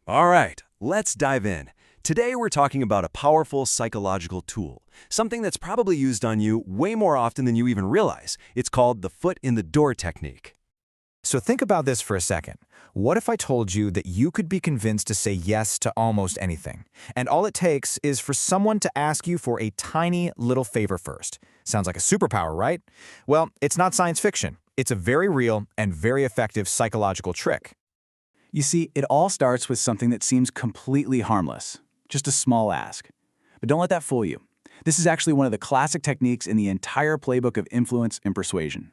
All right, let's dive in. Today we're talking about a powerful psychological tool, something that's probably used on you way more often than you even realize. It's called the foot in the door technique. So think about this for a second. What if I told you that you could be convinced to say yes to almost anything, and all it takes is for someone to ask you for a tiny little favor first? Sounds like a superpower, right? Well, it's not science fiction. It's a very real and very effective psychological trick. You see, it all starts with something that seems completely harmless, just a small ask. But don't let that fool you. This is actually one of the classic techniques in the entire playbook of influence and persuasion.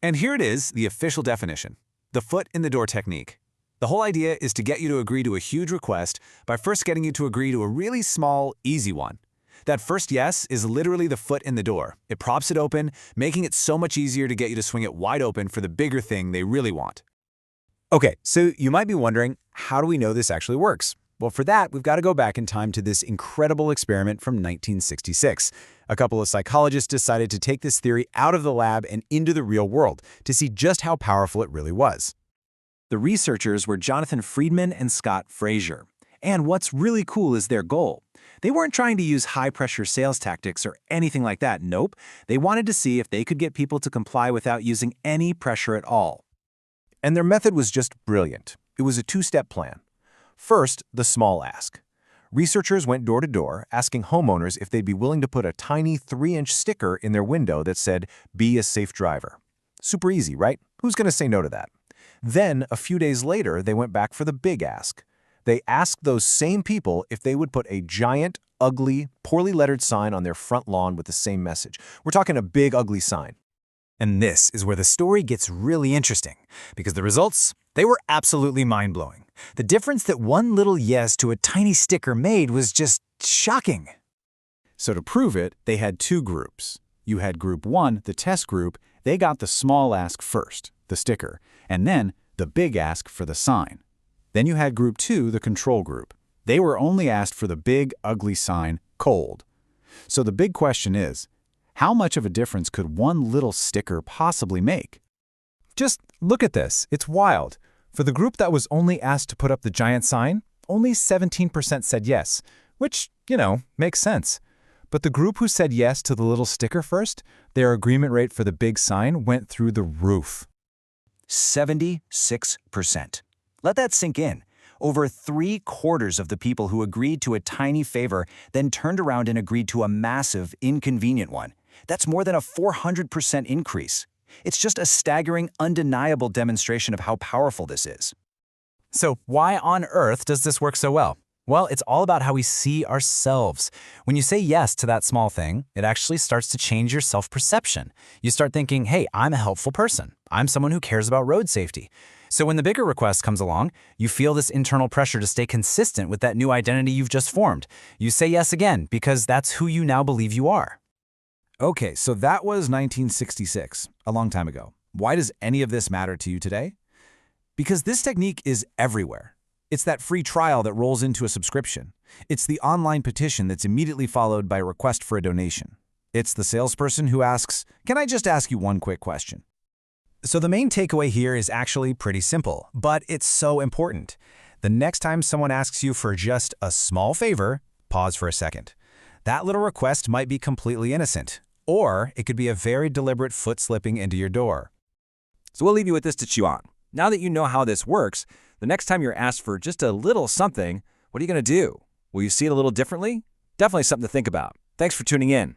And here it is, the official definition. The foot in the door technique. The whole idea is to get you to agree to a huge request by first getting you to agree to a really small, easy one. That first yes is literally the foot in the door. It props it open, making it so much easier to get you to swing it wide open for the bigger thing they really want. Okay, so you might be wondering, how do we know this actually works? Well, for that, we've got to go back in time to this incredible experiment from 1966. A couple of psychologists decided to take this theory out of the lab and into the real world to see just how powerful it really was. The researchers were Jonathan Freedman and Fraser. And what's really cool is their goal. They weren't trying to use high-pressure sales tactics or anything like that, nope. They wanted to see if they could get people to comply without using any pressure at all. And their method was just brilliant. It was a two-step plan. First, the small ask. Researchers went door to door asking homeowners if they'd be willing to put a tiny 3-inch sticker in their window that said, "Be a safe driver." Super easy, right? Who's going to say no to that? Then, a few days later, they went back for the big ask. They asked those same people if they would put a giant, ugly, poorly lettered sign on their front lawn with the same message. We're talking a big, ugly sign. And this is where the story gets really interesting, because the results, they were absolutely mind-blowing. The difference that one little yes to a tiny sticker made was just shocking. So to prove it, they had two groups. You had group 1, the test group. They got the small ask first, the sticker, and then the big ask for the sign. Then you had group 2, the control group. They were only asked for the big, ugly sign, cold. So the big question is, how much of a difference could one little sticker possibly make? Just look at this. It's wild. For the group that was only asked to put up the giant sign, only 17% said yes, which, makes sense. But the group who said yes to the little sticker first, their agreement rate for the big sign went through the roof. 76%. Let that sink in. Over 3/4 of the people who agreed to a tiny favor then turned around and agreed to a massive, inconvenient one. That's more than a 400% increase. It's just a staggering, undeniable demonstration of how powerful this is. So why on earth does this work so well? Well, it's all about how we see ourselves. When you say yes to that small thing, it actually starts to change your self-perception. You start thinking, hey, I'm a helpful person. I'm someone who cares about road safety. So when the bigger request comes along, you feel this internal pressure to stay consistent with that new identity you've just formed. You say yes again because that's who you now believe you are. Okay, so that was 1966, a long time ago. Why does any of this matter to you today? Because this technique is everywhere. It's that free trial that rolls into a subscription. It's the online petition that's immediately followed by a request for a donation. It's the salesperson who asks, "Can I just ask you one quick question?" So the main takeaway here is actually pretty simple, but it's so important. The next time someone asks you for just a small favor, pause for a second. That little request might be completely innocent, or it could be a very deliberate foot slipping into your door. So we'll leave you with this to chew on. Now that you know how this works, the next time you're asked for just a little something, what are you going to do? Will you see it a little differently? Definitely something to think about. Thanks for tuning in.